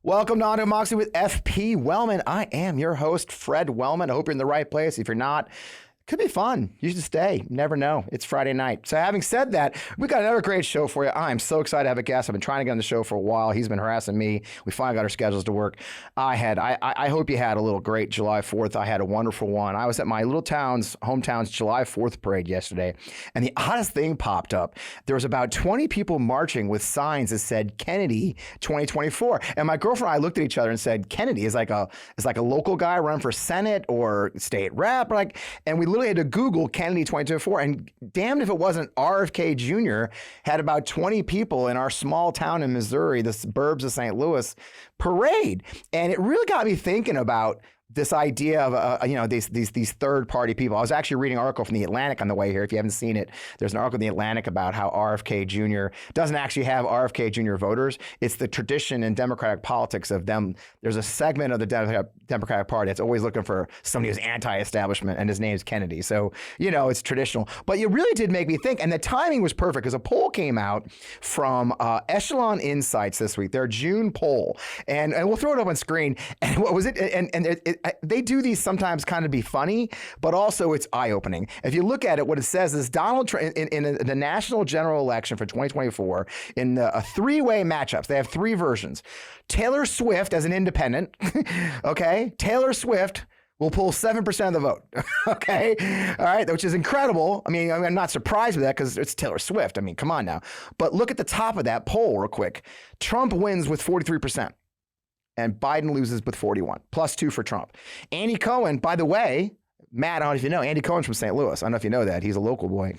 Welcome to On to Moxie with FP Wellman. I am your host, Fred Wellman. I hope you're in the right place. If you're not, could be fun. You should stay. You never know. It's Friday night. So having said that, we got another great show for you. I'm so excited to have a guest. I've been trying to get on the show for a while. He's been harassing me. We finally got our schedules to work. I hope you had a little great July 4th. I had a wonderful one. I was at my little hometown's July 4th parade yesterday, and the oddest thing popped up. There was about 20 people marching with signs that said Kennedy 2024. And my girlfriend and I looked at each other and said, Kennedy is like a local guy running for Senate or state rep. And we literally had to Google Kennedy 2024, and damned if it wasn't RFK Jr. had about 20 people in our small town in Missouri, the suburbs of St. Louis, parade. And it really got me thinking about this idea of these third party people. I was actually reading an article from the Atlantic on the way here. If you haven't seen it, there's an article in the Atlantic about how RFK Jr. doesn't actually have RFK Jr. voters. It's the tradition in Democratic politics of them. There's a segment of the Democratic Party that's always looking for somebody who's anti-establishment, and his name's Kennedy. So, it's traditional. But it really did make me think, and the timing was perfect because a poll came out from Echelon Insights this week, their June poll, and we'll throw it up on screen. And what was it? And they do these sometimes kind of be funny, but also it's eye-opening. If you look at it, what it says is Donald Trump in the national general election for 2024 in a three-way matchups. They have three versions. Taylor Swift as an independent, okay? Taylor Swift will pull 7% of the vote, okay? All right, which is incredible. I mean, I'm not surprised with that because it's Taylor Swift. I mean, come on now. But look at the top of that poll real quick. Trump wins with 43%. And Biden loses with 41, +2 for Trump. Andy Cohen, by the way, Matt, I don't know if you know, Andy Cohen's from St. Louis. I don't know if you know that. He's a local boy.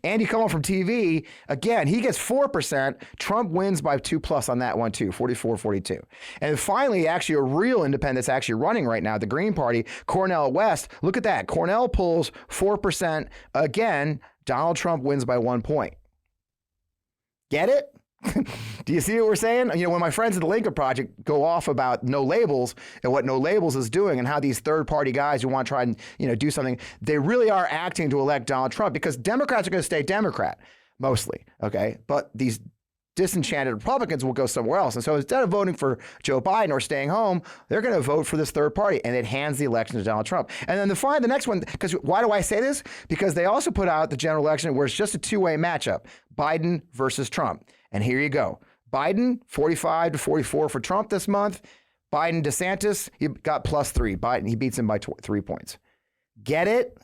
Andy Cohen from TV, again, he gets 4%. Trump wins by 2+ on that one too, 44-42. And finally, actually a real independent that's actually running right now, the Green Party, Cornel West. Look at that. Cornel pulls 4%. Again, Donald Trump wins by 1 point. Get it? Do you see what we're saying? When my friends at the Lincoln Project go off about No Labels and what No Labels is doing and how these third-party guys who want to try and do something, they really are acting to elect Donald Trump because Democrats are going to stay Democrat, mostly, okay? But these disenchanted Republicans will go somewhere else. And so instead of voting for Joe Biden or staying home, they're going to vote for this third party, and it hands the election to Donald Trump. And then the next one, because why do I say this? Because they also put out the general election where it's just a two-way matchup, Biden versus Trump. And here you go. Biden, 45-44 for Trump this month. Biden, DeSantis, he got +3. Biden, he beats him by 3 points. Get it?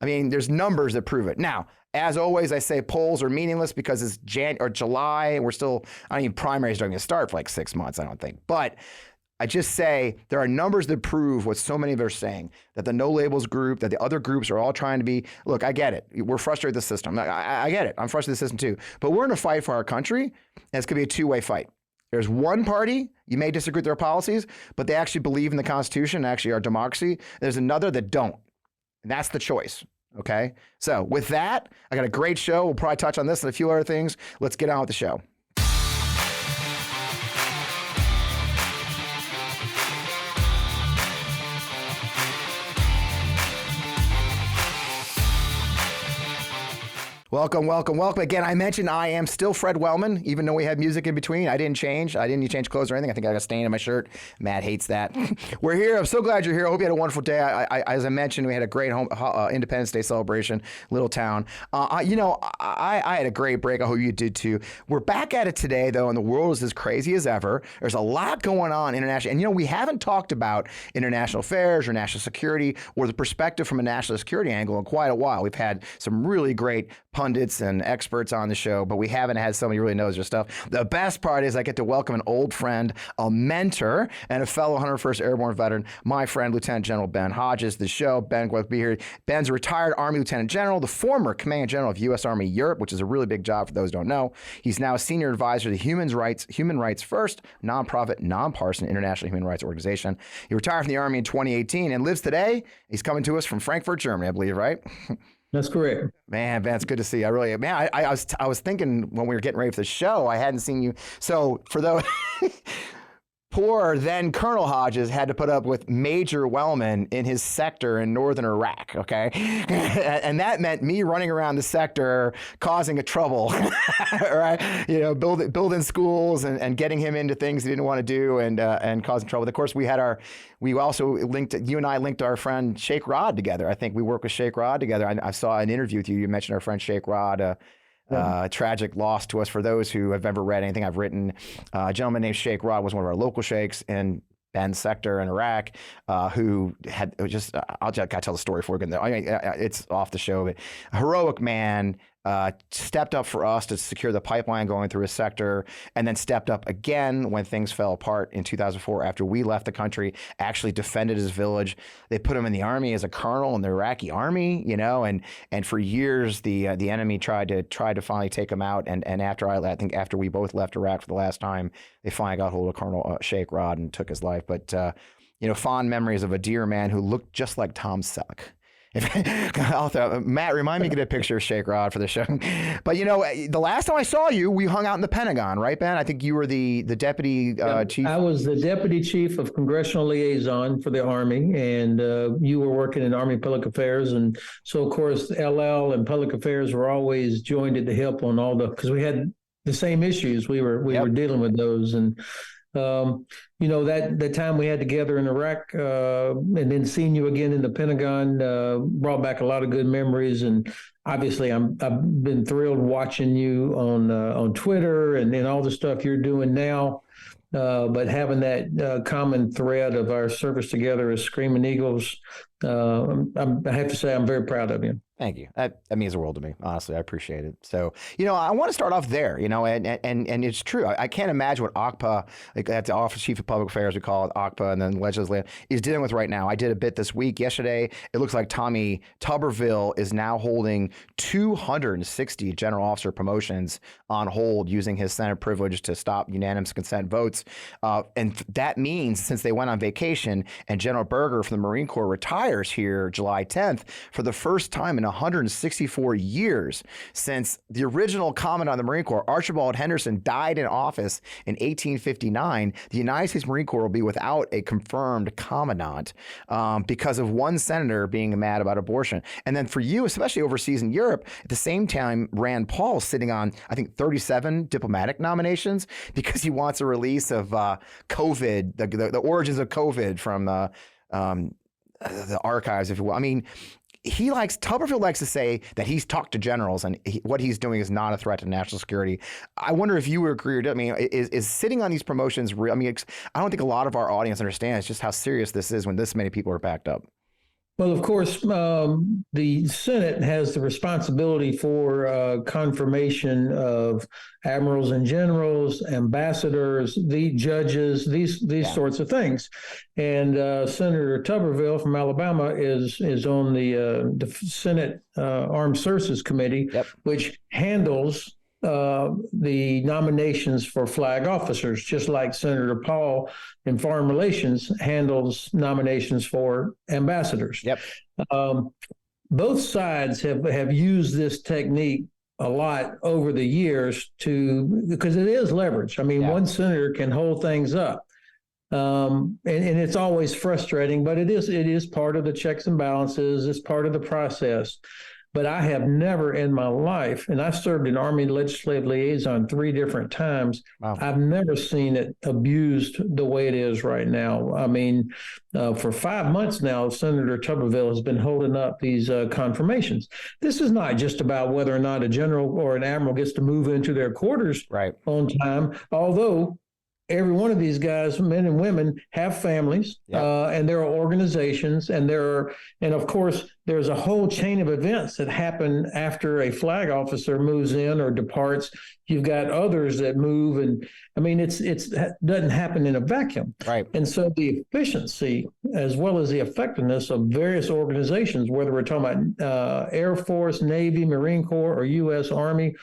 I mean, there's numbers that prove it. Now, as always, I say polls are meaningless because it's July, and we're still, primaries aren't going to start for like 6 months, I don't think. But I just say there are numbers that prove what so many of us are saying, that the No Labels group, that the other groups are all trying to be, look, I get it. We're frustrated with the system. I get it. I'm frustrated with the system too. But we're in a fight for our country, and it's going to be a two-way fight. There's one party, you may disagree with their policies, but they actually believe in the Constitution, actually our democracy. There's another that don't. And that's the choice. Okay? So with that, I got a great show. We'll probably touch on this and a few other things. Let's get on with the show. Welcome. Again, I mentioned I am still Fred Wellman, even though we had music in between. I didn't change. I didn't change clothes or anything. I think I got a stain in my shirt. Matt hates that. We're here. I'm so glad you're here. I hope you had a wonderful day. As I mentioned, we had a great Independence Day celebration, little town. I had a great break. I hope you did too. We're back at it today, though, and the world is as crazy as ever. There's a lot going on internationally. And, we haven't talked about international affairs or national security or the perspective from a national security angle in quite a while. We've had some really great pundits and experts on the show, but we haven't had somebody who really knows their stuff. The best part is I get to welcome an old friend, a mentor, and a fellow 101st Airborne veteran, my friend, Lieutenant General Ben Hodges. The show, Ben will be here. Ben's a retired Army Lieutenant General, the former Commanding General of U.S. Army Europe, which is a really big job for those who don't know. He's now a senior advisor to the Human Rights First, nonprofit, nonpartisan international human rights organization. He retired from the Army in 2018 and lives today. He's coming to us from Frankfurt, Germany, I believe, right? That's correct. Man, it's good to see you. I was thinking when we were getting ready for the show, I hadn't seen you. So for those, poor then Colonel Hodges had to put up with Major Wellman in his sector in northern Iraq, okay? And that meant me running around the sector causing a trouble, right? You know, building schools and getting him into things he didn't want to do and causing trouble. Of course, we also linked, you and I linked our friend Sheikh Rod together. I think we worked with Sheikh Rod together. I saw an interview with you. You mentioned our friend Sheikh Rod, tragic loss to us. For those who have ever read anything I've written, a gentleman named Sheikh Rod was one of our local sheikhs in Ben's sector in Iraq, who had just, I gotta tell the story before we get there. I mean, it's off the show, but a heroic man, stepped up for us to secure the pipeline going through his sector, and then stepped up again when things fell apart in 2004 after we left the country, actually defended his village. They put him in the army as a colonel in the Iraqi army, you know, and for years the enemy tried to finally take him out. And I think after we both left Iraq for the last time, they finally got hold of Colonel Sheikh Rod and took his life. But you know, fond memories of a dear man who looked just like Tom Selleck. Matt, remind me to get a picture of Sheikh Rod for the show. But you know, the last time I saw you, we hung out in the Pentagon, right, Ben? I think you were the deputy chief. I was the deputy chief of congressional liaison for the Army, and you were working in Army Public Affairs. And so, of course, LL and Public Affairs were always joined at the hip on all because we had the same issues. We were dealing with those. And you know, that time we had together in Iraq, and then seeing you again in the Pentagon brought back a lot of good memories. And obviously, I've been thrilled watching you on Twitter and all the stuff you're doing now. But having that common thread of our service together as Screaming Eagles, I have to say I'm very proud of you. Thank you. That means the world to me. Honestly, I appreciate it. So, you know, I want to start off there, you know, and it's true. I can't imagine what OCPA, like that's the Office of Chief of Public Affairs, we call it OCPA, and then legislative, is dealing with right now. I did a bit this week. Yesterday, it looks like Tommy Tuberville is now holding 260 general officer promotions on hold using his Senate privilege to stop unanimous consent votes. And that means since they went on vacation and General Berger from the Marine Corps retires here July 10th, for the first time in 164 years since the original commandant of the Marine Corps, Archibald Henderson, died in office in 1859, the United States Marine Corps will be without a confirmed commandant because of one senator being mad about abortion. And then for you, especially overseas in Europe, at the same time, Rand Paul sitting on, I think, 37 diplomatic nominations because he wants a release of COVID, the origins of COVID from the archives, if you will. I mean, Tuberville likes to say that he's talked to generals and what he's doing is not a threat to national security. I wonder if you would agree or, I mean, is sitting on these promotions real? I mean, I don't think a lot of our audience understands just how serious this is when this many people are backed up. Well, of course, the Senate has the responsibility for confirmation of admirals and generals, ambassadors, the judges, these sorts of things. And Senator Tuberville from Alabama is on the Senate Armed Services Committee, which handles the nominations for flag officers, just like Senator Paul in Foreign Relations handles nominations for ambassadors. Both sides have used this technique a lot over the years because it is leverage. I mean, one senator can hold things up. And it's always frustrating, but it is part of the checks and balances. It's part of the process. But I have never in my life, and I served in Army Legislative Liaison 3 different times, I've never seen it abused the way it is right now. I mean, for 5 months now, Senator Tuberville has been holding up these confirmations. This is not just about whether or not a general or an admiral gets to move into their quarters on time, although every one of these guys, men and women, have families, and there are organizations, and of course, there's a whole chain of events that happen after a flag officer moves in or departs. You've got others that move, and I mean, it doesn't happen in a vacuum. And so the efficiency as well as the effectiveness of various organizations, whether we're talking about Air Force, Navy, Marine Corps, or U.S. Army,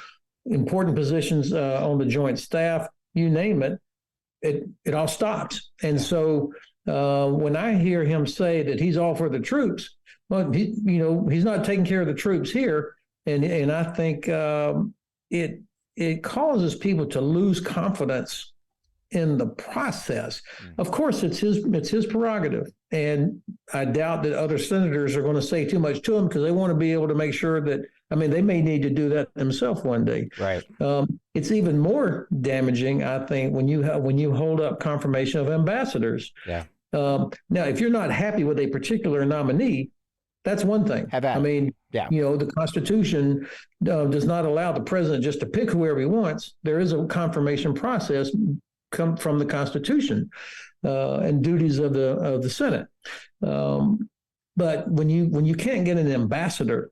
important positions on the Joint Staff, you name it, it all stops. And so when I hear him say that he's all for the troops, well, he's not taking care of the troops here. And I think it causes people to lose confidence in the process. Of course, it's his prerogative, and I doubt that other senators are going to say too much to him because they want to be able to make sure that. I mean, they may need to do that themselves one day. Right. It's even more damaging, I think, when you hold up confirmation of ambassadors. Yeah. Now, if you're not happy with a particular nominee, that's one thing. I mean, the Constitution does not allow the president just to pick whoever he wants. There is a confirmation process come from the Constitution and duties of the Senate. But when you can't get an ambassador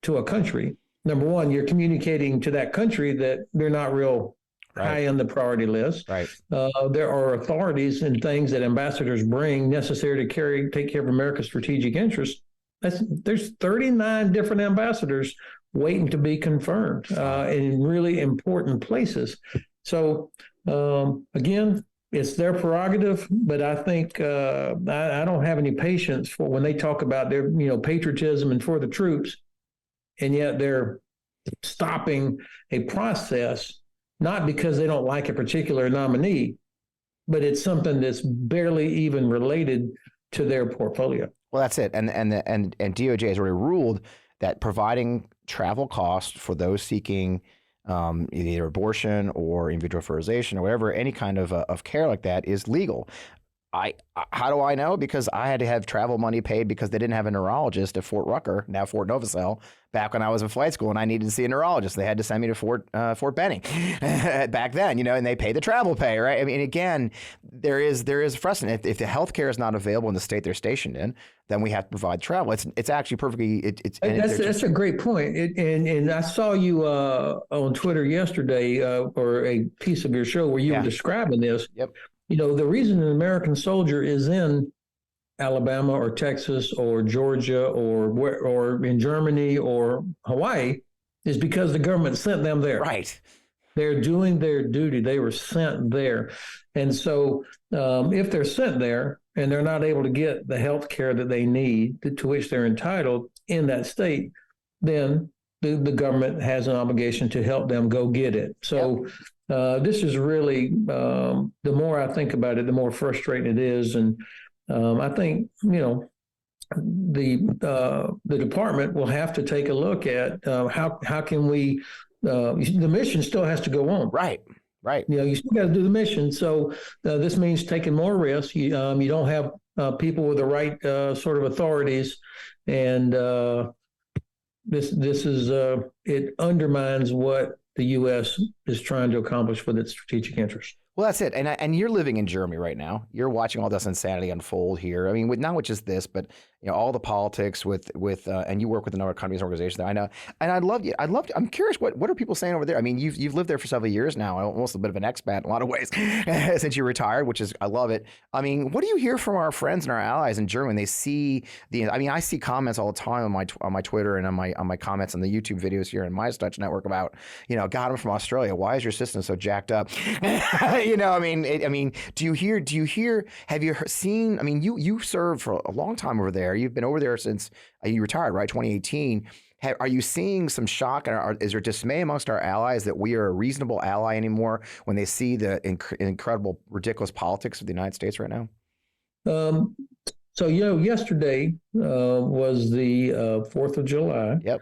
to a country, number one, you're communicating to that country that they're not real high on the priority list. Right. There are authorities and things that ambassadors bring necessary to take care of America's strategic interests. There's 39 different ambassadors waiting to be confirmed in really important places. So again, it's their prerogative, but I think I don't have any patience for when they talk about their patriotism and for the troops, and yet they're stopping a process not because they don't like a particular nominee, but it's something that's barely even related to their portfolio. Well, that's it. And DOJ has already ruled that providing travel costs for those seeking either abortion or in vitro fertilization or whatever, any kind of care like that is legal. How do I know? Because I had to have travel money paid because they didn't have a neurologist at Fort Rucker, now Fort Novosel, back when I was in flight school and I needed to see a neurologist. They had to send me to Fort Benning back then, and they pay the travel pay, right? I mean, again, there is precedent. If the health care is not available in the state they're stationed in, then we have to provide travel. It's actually perfectly. That's a great point. And I saw you on Twitter yesterday or a piece of your show where you were describing this. Yep. The reason an American soldier is in Alabama or Texas or Georgia or in Germany or Hawaii is because the government sent them there. Right. They're doing their duty. They were sent there. And so if they're sent there and they're not able to get the health care that they need to which they're entitled in that state, then the government has an obligation to help them go get it. So this is really, the more I think about it, the more frustrating it is. And I think, the department will have to take a look at how can we, the mission still has to go on. Right. Right. You still got to do the mission. So this means taking more risks. You don't have people with the right sort of authorities. And this is, it undermines what the U.S. is trying to accomplish with its strategic interests. Well, that's it. And you're living in Germany right now. You're watching all this insanity unfold here. I mean, with not just this, but all the politics with and you work with a number of countries and organizations there. I know, and I'm curious what are people saying over there? I mean, you've lived there for several years now, almost a bit of an expat in a lot of ways since you retired, which is I love it. I mean, what do you hear from our friends and our allies in Germany when they see I see comments all the time on my Twitter and on my comments on the YouTube videos here in My Touch Network about God, I'm from Australia. Why is your system so jacked up? I mean, do you hear? Have you seen? I mean, you served for a long time over there. You've been over there since you retired, right? 2018. Are you seeing some shock? And is there dismay amongst our allies that we are a reasonable ally anymore when they see the incredible, ridiculous politics of the United States right now? So yesterday was the 4th of July. Yep.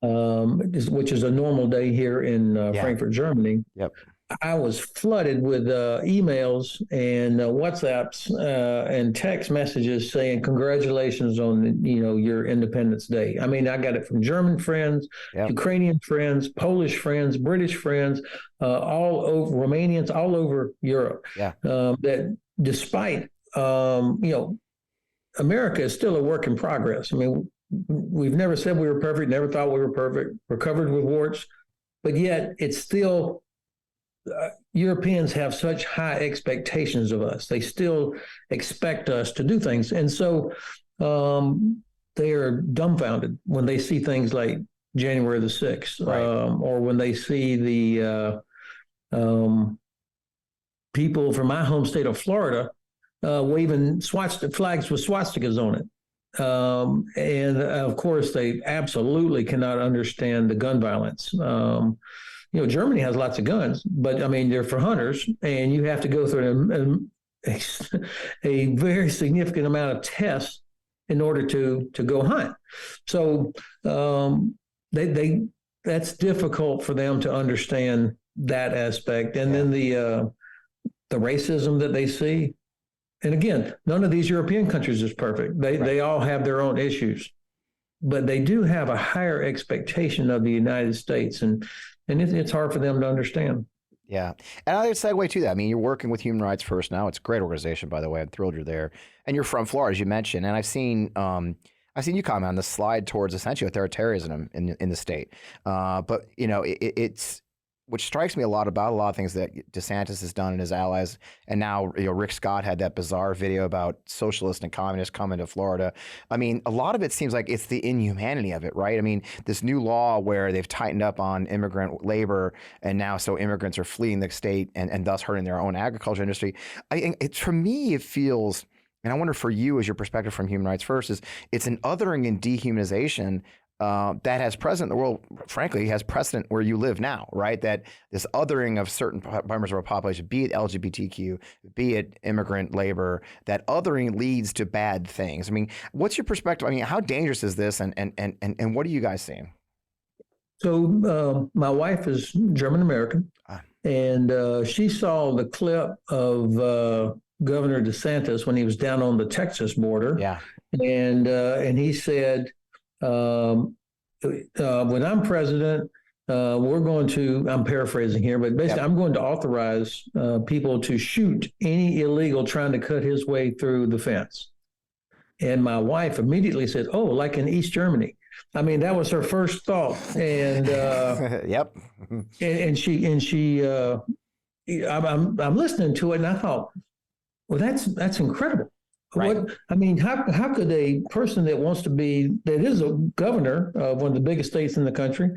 Which is a normal day here in Frankfurt, Germany. Yep. I was flooded with emails and WhatsApps and text messages saying congratulations on your Independence Day. I mean, I got it from German friends, Ukrainian friends, Polish friends, British friends, all over Romanians, all over Europe. Yeah. That despite America is still a work in progress. I mean, we've never said we were perfect, never thought we were perfect. We're covered with warts, but yet it's still. Europeans have such high expectations of us. They still expect us to do things. And so they are dumbfounded when they see things like January the 6th, right. Or when they see the people from my home state of Florida waving flags with swastikas on it. And of course, they absolutely cannot understand the gun violence. Germany has lots of guns, but I mean, they're for hunters, and you have to go through a very significant amount of tests in order to go hunt. So they that's difficult for them to understand that aspect. And then the racism that they see. And again, none of these European countries is perfect. They all have their own issues, but they do have a higher expectation of the United States, and it's hard for them to understand. Yeah. And I would segue to that. I mean, you're working with Human Rights First now. It's a great organization, by the way. I'm thrilled you're there. And you're from Florida, as you mentioned. And I've seen you comment on the slide towards essentially authoritarianism in the state. But, it's which strikes me a lot about a lot of things that DeSantis has done and his allies. And now, Rick Scott had that bizarre video about socialists and communists coming to Florida. I mean, a lot of it seems like it's the inhumanity of it, right? I mean, this new law where they've tightened up on immigrant labor, and now so immigrants are fleeing the state and thus hurting their own agriculture industry. For me, it feels, and I wonder for you as your perspective from Human Rights First, is it's an othering and dehumanization that has precedent in the world, frankly, has precedent where you live now, right? That this othering of certain members of our population, be it LGBTQ, be it immigrant labor, that othering leads to bad things. I mean, what's your perspective? I mean, how dangerous is this, and what are you guys seeing? So my wife is German American, and she saw the clip of Governor DeSantis when he was down on the Texas border. Yeah, and he said, when I'm president, we're going to, I'm paraphrasing here, but basically I'm going to authorize people to shoot any illegal trying to cut his way through the fence. And my wife immediately said, "Oh, like in East Germany." I mean, that was her first thought. And yep. And she I'm listening to it, and I thought, well, that's incredible. Right. I mean, how could a person that is a governor of one of the biggest states in the country,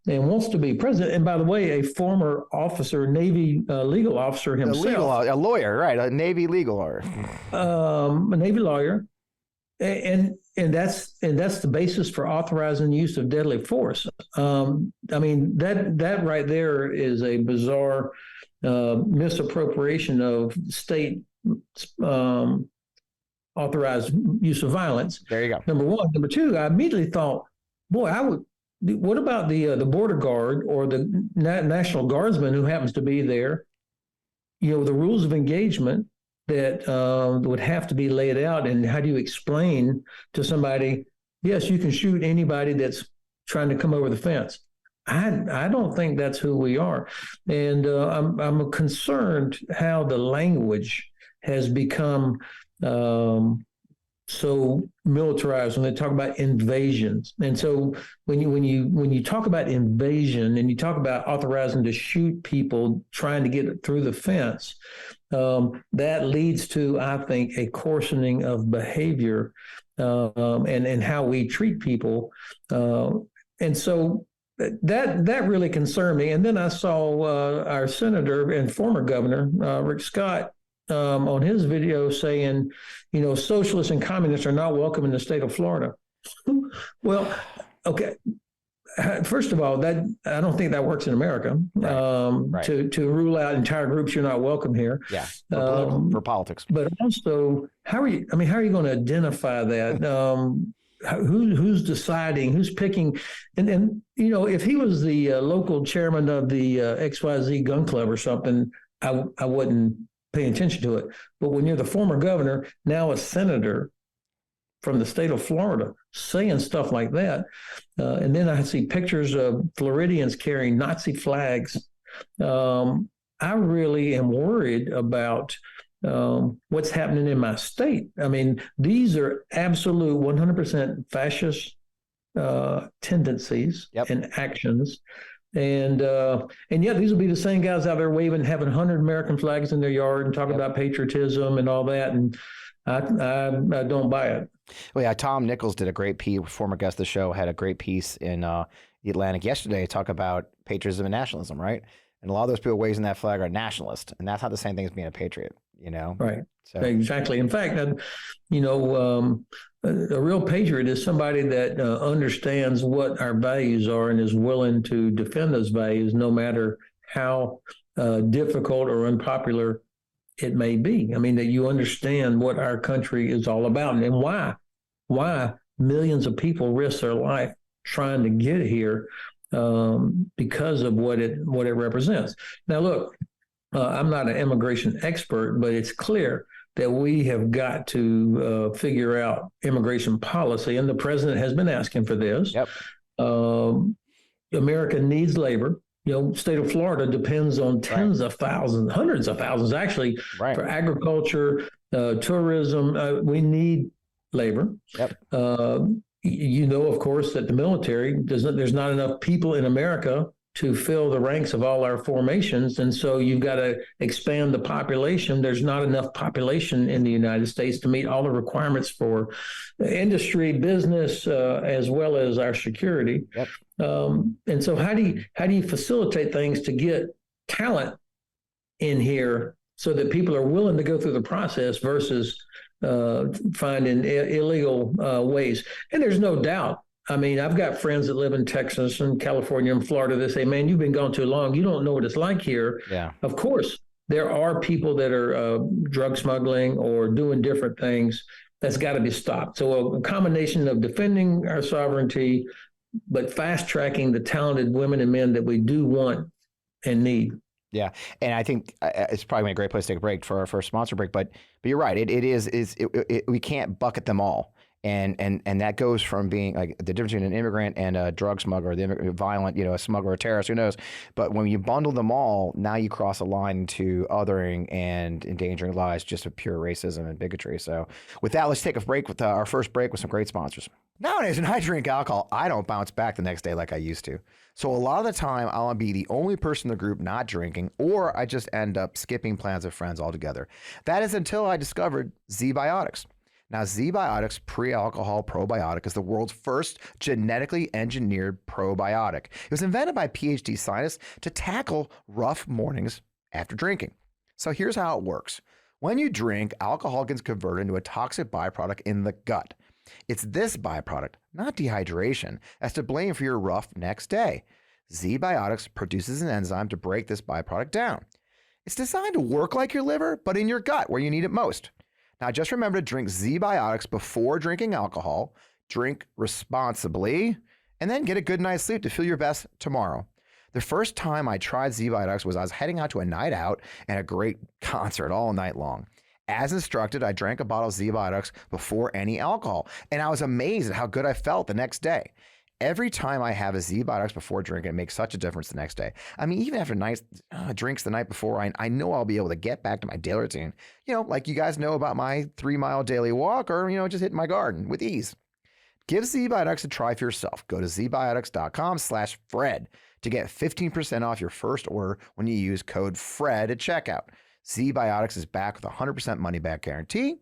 and wants to be president, and by the way, a former officer, Navy legal officer himself, a lawyer, right? A Navy legal lawyer, a Navy lawyer, and that's the basis for authorizing the use of deadly force. I mean, that right there is a bizarre misappropriation of state authorized use of violence. There you go. Number one. Number two, I immediately thought, boy, what about the border guard or the National Guardsman who happens to be there? The rules of engagement that would have to be laid out, and how do you explain to somebody, yes, you can shoot anybody that's trying to come over the fence? I don't think that's who we are. And I'm concerned how the language has become so militarized when they talk about invasions. And so when you talk about invasion and you talk about authorizing to shoot people trying to get through the fence, that leads to, I think, a coarsening of behavior and how we treat people. And so that really concerned me. And then I saw our senator and former governor, Rick Scott, on his video saying, socialists and communists are not welcome in the state of Florida. Well, okay. First of all, I don't think that works in America. Right. To rule out entire groups, you're not welcome here. Yeah, for politics. But also, how are you going to identify that? Who's deciding? Who's picking? And if he was the local chairman of the XYZ gun club or something, I wouldn't pay attention to it. But when you're the former governor, now a senator from the state of Florida, saying stuff like that, and then I see pictures of Floridians carrying Nazi flags, I really am worried about what's happening in my state. I mean, these are absolute 100% fascist tendencies and actions. And yet these will be the same guys out there having 100 American flags in their yard and talking about patriotism and all that. And I don't buy it. Well, yeah, Tom Nichols did a great piece, former guest of the show, had a great piece in the Atlantic yesterday, talk about patriotism and nationalism, right? And a lot of those people raising that flag are nationalists, and that's not the same thing as being a patriot. Right. So Exactly. In fact, a real patriot is somebody that understands what our values are and is willing to defend those values, no matter how difficult or unpopular it may be. I mean, that you understand what our country is all about and why millions of people risk their life trying to get here because of what it represents. Now, look, I'm not an immigration expert, but it's clear that we have got to figure out immigration policy, and the president has been asking for this. Yep. America needs labor. State of Florida depends on tens of thousands, hundreds of thousands, actually, for agriculture, tourism. We need labor. Yep. Of course, that the military there's not enough people in America to fill the ranks of all our formations. And so you've got to expand the population. There's not enough population in the United States to meet all the requirements for industry, business, as well as our security. Yep. And so how do you facilitate things to get talent in here so that people are willing to go through the process versus finding illegal ways? And there's no doubt. I mean, I've got friends that live in Texas and California and Florida. They say, man, you've been gone too long. You don't know what it's like here. Yeah. Of course, there are people that are drug smuggling or doing different things. That's got to be stopped. So a combination of defending our sovereignty, but fast tracking the talented women and men that we do want and need. Yeah, and I think it's probably a great place to take a break for our first sponsor break. But you're right. We can't bucket them all. And that goes from being like the difference between an immigrant and a drug smuggler, violent, a smuggler, a terrorist, who knows? But when you bundle them all, now you cross a line into othering and endangering lives just of pure racism and bigotry. So with that, let's take a break with our first break with some great sponsors. Nowadays, when I drink alcohol, I don't bounce back the next day like I used to. So a lot of the time, I'll be the only person in the group not drinking, or I just end up skipping plans with friends altogether. That is until I discovered Z-Biotics. Now, Z-Biotics Pre-Alcohol Probiotic is the world's first genetically engineered probiotic. It was invented by PhD scientists to tackle rough mornings after drinking. So here's how it works. When you drink, alcohol gets converted into a toxic byproduct in the gut. It's this byproduct, not dehydration, that's to blame for your rough next day. Z-Biotics produces an enzyme to break this byproduct down. It's designed to work like your liver, but in your gut where you need it most. Now, just remember to drink Z-Biotics before drinking alcohol, drink responsibly, and then get a good night's sleep to feel your best tomorrow. The first time I tried Z-Biotics was I was heading out to a night out and a great concert all night long. As instructed, I drank a bottle of Z-Biotics before any alcohol, and I was amazed at how good I felt the next day. Every time I have a Z-Biotics before drinking, it makes such a difference the next day. I mean, even after nice drinks the night before, I know I'll be able to get back to my daily routine. Like you guys know about my 3-mile daily walk or, just hitting my garden with ease. Give Z-Biotics a try for yourself. Go to zbiotics.com/Fred to get 15% off your first order when you use code FRED at checkout. Z-Biotics is back with a 100% money-back guarantee.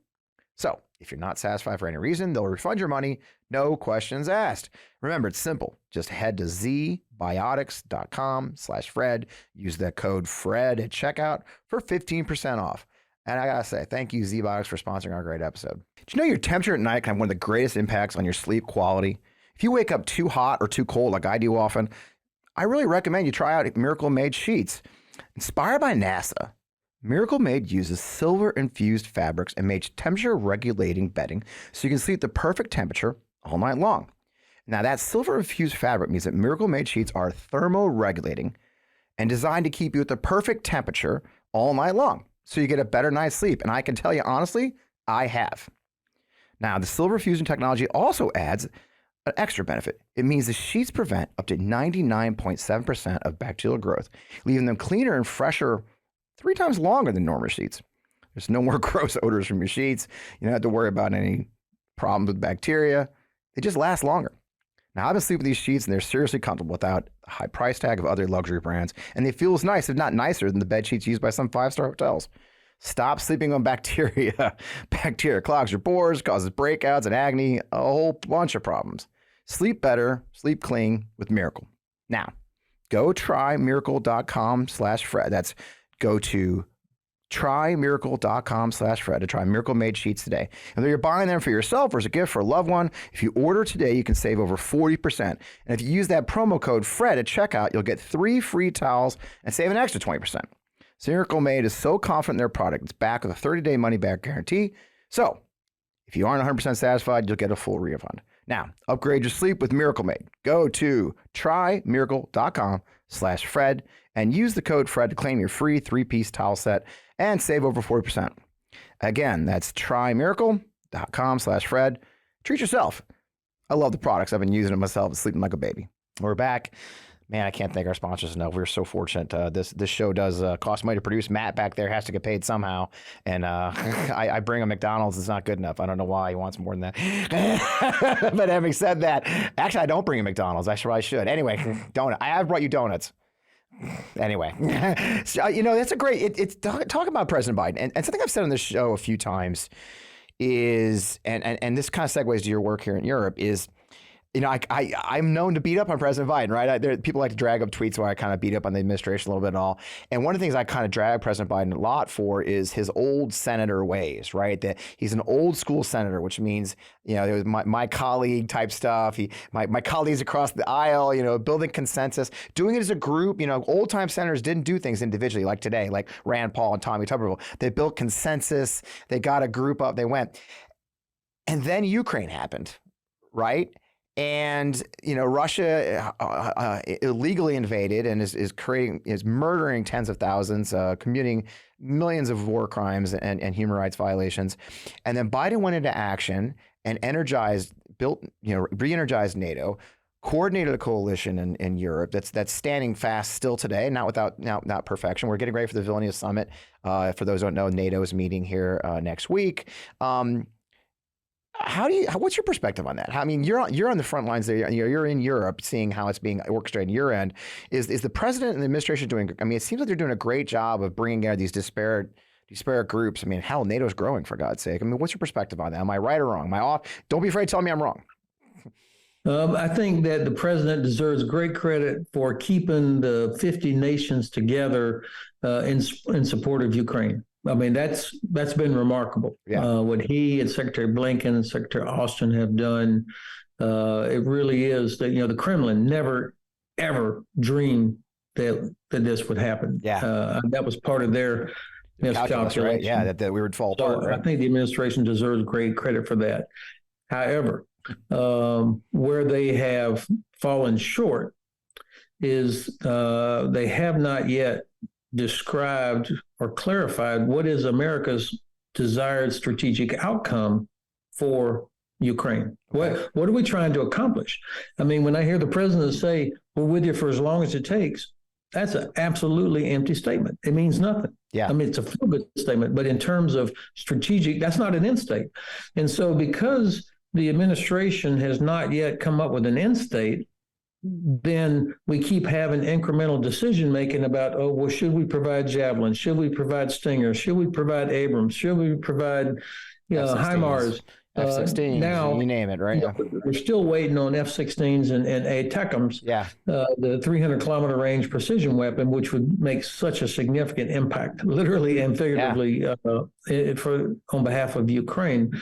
So if you're not satisfied for any reason, they'll refund your money, no questions asked. Remember, it's simple. Just head to zbiotics.com/Fred. Use the code FRED at checkout for 15% off. And I gotta say, thank you, Z-Biotics, for sponsoring our great episode. Did you know your temperature at night can have one of the greatest impacts on your sleep quality? If you wake up too hot or too cold like I do often, I really recommend you try out Miracle Made sheets. Inspired by NASA, Miracle Made uses silver-infused fabrics and makes temperature-regulating bedding so you can sleep the perfect temperature all night long. Now, that silver-infused fabric means that Miracle Made sheets are thermoregulating and designed to keep you at the perfect temperature all night long so you get a better night's sleep. And I can tell you, honestly, I have. Now, the silver fusion technology also adds an extra benefit. It means the sheets prevent up to 99.7% of bacterial growth, leaving them cleaner and fresher 3 times longer than normal sheets. There's no more gross odors from your sheets. You don't have to worry about any problems with bacteria. They just last longer. Now, I've been sleeping with these sheets, and they're seriously comfortable without a high price tag of other luxury brands, and they feel as nice, if not nicer, than the bed sheets used by some 5-star hotels. Stop sleeping on bacteria. Bacteria clogs your pores, causes breakouts and acne, a whole bunch of problems. Sleep better, sleep clean with Miracle. Now, go try miracle.com/Fred. That's go to TryMiracle.com/Fred to try Miracle Made sheets today. Whether you're buying them for yourself or as a gift for a loved one, if you order today, you can save over 40%. And if you use that promo code FRED at checkout, you'll get 3 free towels and save an extra 20%. So Miracle Made is so confident in their product, it's backed with a 30-day money-back guarantee. So if you aren't 100% satisfied, you'll get a full refund. Now, upgrade your sleep with Miracle Made. Go to TryMiracle.com/Fred and use the code FRED to claim your free 3-piece towel set and save over 40%. Again, that's TryMiracle.com/Fred. Treat yourself. I love the products. I've been using them myself and sleeping like a baby. We're back. Man, I can't thank our sponsors enough. We're so fortunate. This show does cost money to produce. Matt back there has to get paid somehow. And I bring him McDonald's. It's not good enough. I don't know why he wants more than that. But having said that, actually, I don't bring him McDonald's. Actually, I should. Anyway, donut. I have brought you donuts. Anyway, so, that's a great, it's talking about President Biden. And something I've said on this show a few times is, and this kind of segues to your work here in Europe, is, I'm known to beat up on President Biden, right? People like to drag up tweets where I kind of beat up on the administration a little bit and all. And one of the things I kind of drag President Biden a lot for is his old senator ways, right? That he's an old school senator, which means, there was my colleague type stuff. My colleagues across the aisle, building consensus, doing it as a group. Old time senators didn't do things individually like today, like Rand Paul and Tommy Tuberville. They built consensus. They got a group up. They went. And then Ukraine happened, right? And Russia illegally invaded and is murdering tens of thousands, committing millions of war crimes and human rights violations. And then Biden went into action and re-energized NATO, coordinated a coalition in Europe that's standing fast still today, not perfection. We're getting ready for the Vilnius summit. For those who don't know, NATO is meeting here next week. What's your perspective on that? I mean, you're on the front lines there. You're in Europe, seeing how it's being orchestrated on your end. Is the president and the administration doing? I mean, it seems like they're doing a great job of bringing out these disparate groups. I mean, hell, NATO's growing, for God's sake. I mean, what's your perspective on that? Am I right or wrong? Am I off? Don't be afraid to tell me I'm wrong. I think that the president deserves great credit for keeping the 50 nations together in support of Ukraine. I mean, that's been remarkable. Yeah. What he and Secretary Blinken and Secretary Austin have done, it really is that, the Kremlin never, ever dreamed that this would happen. Yeah. That was part of their calculation. Right? Yeah, that we would fall apart. Right? I think the administration deserves great credit for that. However, where they have fallen short is they have not yet described or clarified what is America's desired strategic outcome for Ukraine. What are we trying to accomplish? I mean, when I hear the president say, we're with you for as long as it takes, that's an absolutely empty statement. It means nothing. Yeah. I mean, it's a feel-good statement, but in terms of strategic, that's not an end state. And so because the administration has not yet come up with an end state, then we keep having incremental decision making about, should we provide Javelin? Should we provide Stinger? Should we provide Abrams? Should we provide HIMARS? F-16s, now, you name it, right? We're still waiting on F-16s and ATACMS, the 300-kilometer range precision weapon, which would make such a significant impact, literally and figuratively, on behalf of Ukraine.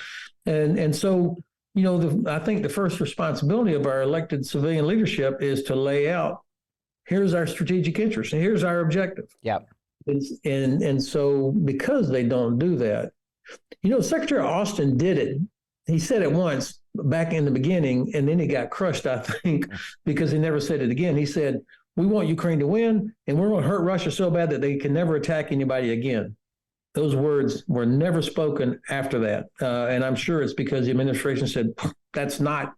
And so, I think the first responsibility of our elected civilian leadership is to lay out, here's our strategic interest, and here's our objective. Yeah. And so because they don't do that, Secretary Austin did it. He said it once back in the beginning, and then he got crushed, I think, because he never said it again. He said, we want Ukraine to win, and we're going to hurt Russia so bad that they can never attack anybody again. Those words were never spoken after that. And I'm sure it's because the administration said, that's not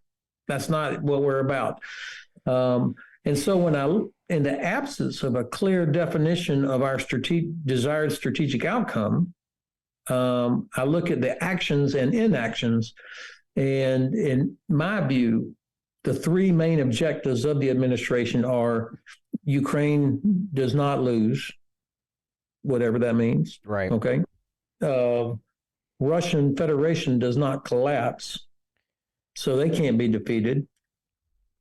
what we're about. And so in the absence of a clear definition of our desired strategic outcome, I look at the actions and inactions, and in my view, the three main objectives of the administration are Ukraine does not lose, whatever that means. Right. Okay. Russian Federation does not collapse, so they can't be defeated,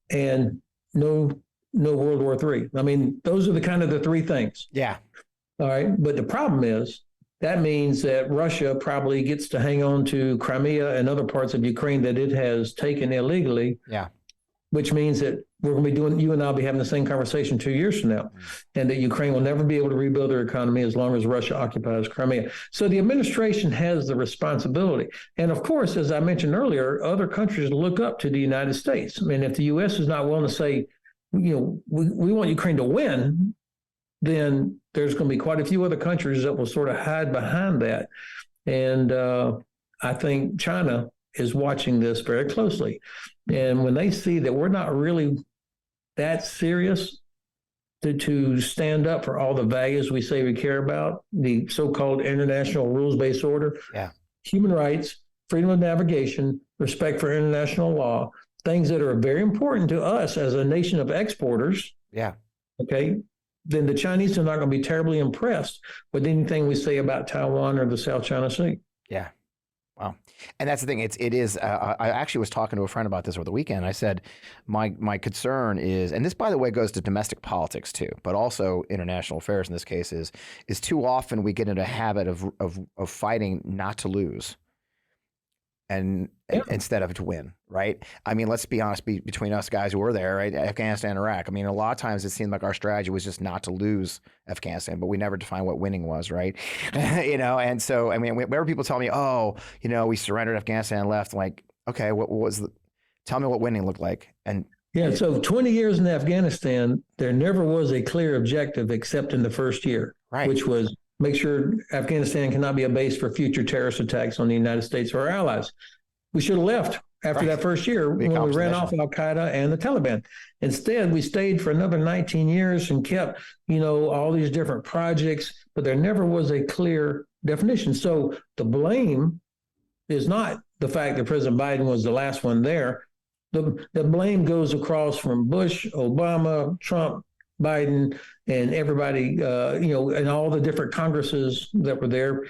and no World War III. I mean, those are the three things. Yeah. All right. But the problem is that means that Russia probably gets to hang on to Crimea and other parts of Ukraine that it has taken illegally. Yeah. Which means that we're going to be doing, you and I'll be having the same conversation 2 years from now, and that Ukraine will never be able to rebuild their economy as long as Russia occupies Crimea. So the administration has the responsibility. And of course, as I mentioned earlier, other countries look up to the United States. I mean, if the U.S. is not willing to say, we want Ukraine to win, then there's going to be quite a few other countries that will sort of hide behind that. And I think China is watching this very closely. And when they see that we're not really that serious to stand up for all the values we say we care about, the so-called international rules-based order, human rights, freedom of navigation, respect for international law, things that are very important to us as a nation of exporters, okay, then the Chinese are not going to be terribly impressed with anything we say about Taiwan or the South China Sea. Yeah. Wow. And that's the thing. It is. I actually was talking to a friend about this over the weekend. I said, my concern is, and this, by the way, goes to domestic politics too, but also international affairs in this case, is too often we get into a habit of fighting not to lose, and instead of to win, right? I mean, let's be honest, between us guys who were there, right? Afghanistan, Iraq. I mean, a lot of times it seemed like our strategy was just not to lose Afghanistan, but we never defined what winning was, right? And so, I mean, whenever people tell me, oh, we surrendered Afghanistan and left, I'm like, okay, tell me what winning looked like. And so 20 years in Afghanistan, there never was a clear objective except in the first year, which was make sure Afghanistan cannot be a base for future terrorist attacks on the United States or our allies. We should have left after that first year when we ran off Al-Qaeda and the Taliban. Instead, we stayed for another 19 years and kept, all these different projects, but there never was a clear definition. So the blame is not the fact that President Biden was the last one there. The blame goes across from Bush, Obama, Trump, Biden, and everybody, and all the different Congresses that were there.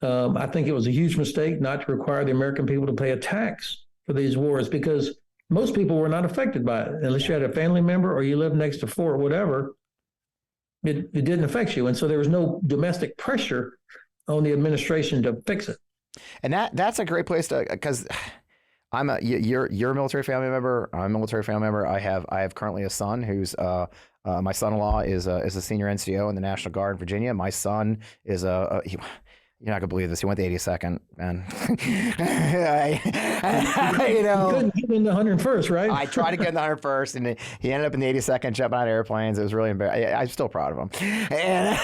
I think it was a huge mistake not to require the American people to pay a tax for these wars, because most people were not affected by it. Unless you had a family member or you lived next to Fort whatever, it didn't affect you. And so there was no domestic pressure on the administration to fix it. And that's a great place to, because you're a military family member. I'm a military family member. I have currently a son who's my son-in-law is a senior NCO in the National Guard in Virginia. My son is you're not gonna believe this. He went to 82nd, and you couldn't get in the 101st, right? I tried to get in the 101st, and he ended up in the 82nd, jumping out of airplanes. It was really embarrassing. I'm still proud of him, and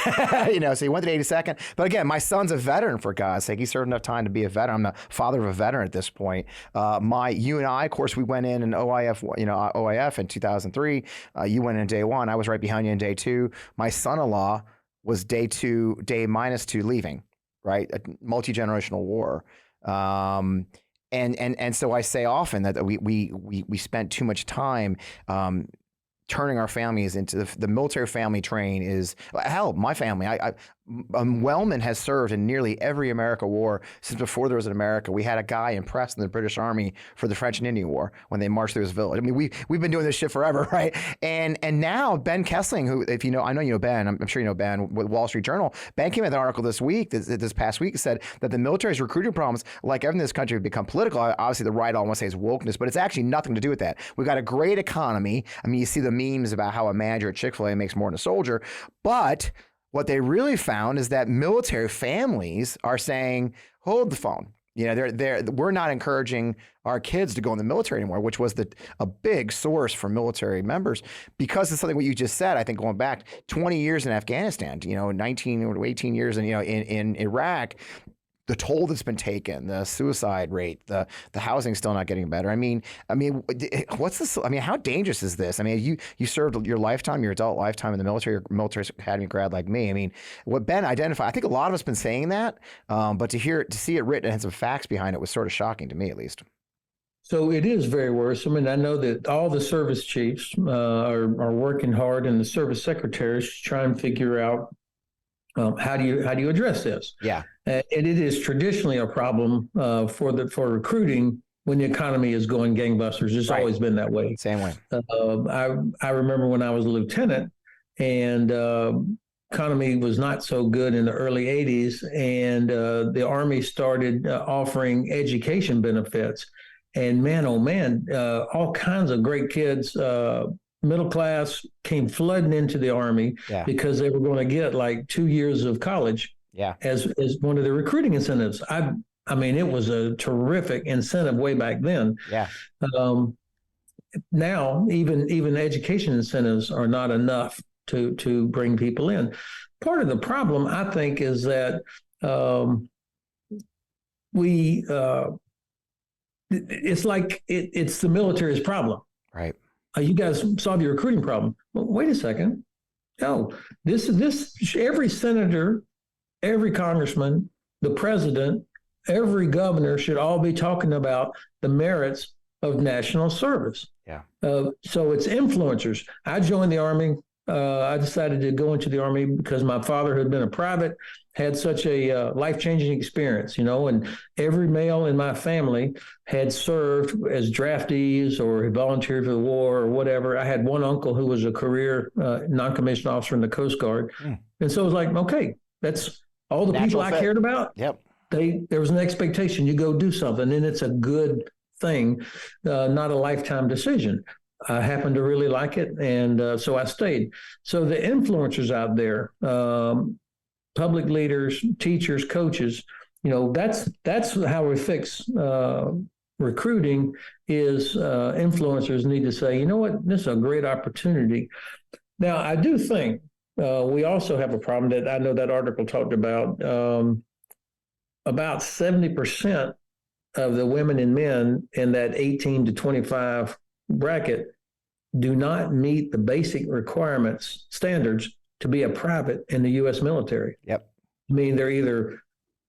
so he went to the 82nd. But again, my son's a veteran, for God's sake. He served enough time to be a veteran. I'm the father of a veteran at this point. You and I, of course, we went in OIF in 2003. You went in day one. I was right behind you in day two. My son-in-law was day minus two leaving. Right, a multi-generational war, and so I say often that we spent too much time turning our families into the military family train is hell. My family, Wellman has served in nearly every America war since before there was an America. We had a guy impressed in the British Army for the French and Indian War when they marched through his village. I mean, we've been doing this shit forever, right? And now Ben Kessling, who, if you know, I know you know Ben. I'm sure you know Ben with Wall Street Journal. Ben came out with an article this past week, said that the military's recruiting problems, like everything in this country, have become political. Obviously, the right all want to say is wokeness, but it's actually nothing to do with that. We've got a great economy. I mean, you see the memes about how a manager at Chick-fil-A makes more than a soldier, but what they really found is that military families are saying, hold the phone. We're not encouraging our kids to go in the military anymore, which was a big source for military members, because it's something what you just said. I think going back 20 years in Afghanistan, 19 or 18 years in Iraq, the toll that's been taken, the suicide rate, the housing's still not getting better. I mean, what's this? I mean, how dangerous is this? I mean, you served your lifetime, your adult lifetime in the military, military academy grad like me. I mean, what Ben identified, I think a lot of us been saying that, but to see it written and some facts behind it was sort of shocking to me, at least. So it is very worse. I mean, I know that all the service chiefs are working hard, and the service secretaries try and figure out how do you address this? Yeah. And it is traditionally a problem for recruiting when the economy is going gangbusters. It's always been that way. Same way. I remember when I was a lieutenant, and economy was not so good in the early 80s, and the Army started offering education benefits. And man, oh man, all kinds of great kids, middle class, came flooding into the Army because they were going to get like 2 years of college as one of the recruiting incentives. I mean, it was a terrific incentive way back then. Now, even education incentives are not enough to bring people in. Part of the problem, I think, is that it's like it's the military's problem. Right. You guys solve your recruiting problem. Well, wait a second. No, this every senator, every congressman, the president, every governor should all be talking about the merits of national service. So it's influencers. I joined the Army. I decided to go into the Army because my father had been a private, had such a life-changing experience, and every male in my family had served as draftees or had volunteered for the war or whatever. I had one uncle who was a career non-commissioned officer in the Coast Guard. And so it was like, okay, that's all the people I cared about. There was an expectation. You go do something, and it's a good thing, not a lifetime decision. I happened to really like it, and so I stayed. So the influencers out there, public leaders, teachers, coaches, that's how we fix recruiting. Is influencers need to say, you know what, this is a great opportunity. Now, I do think we also have a problem that I know that article talked about 70% of the women and men in that 18 to 25 bracket do not meet the basic requirements, standards to be a private in the U.S. military. I mean, they're either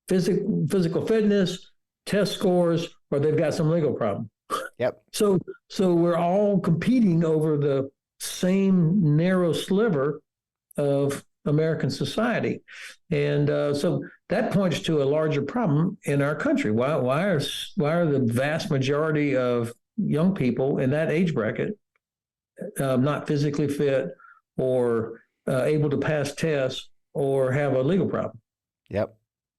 physical fitness, test scores, or they've got some legal problem. So we're all competing over the same narrow sliver of American society. And so that points to a larger problem in our country. Why are the vast majority of young people in that age bracket not physically fit or able to pass tests or have a legal problem?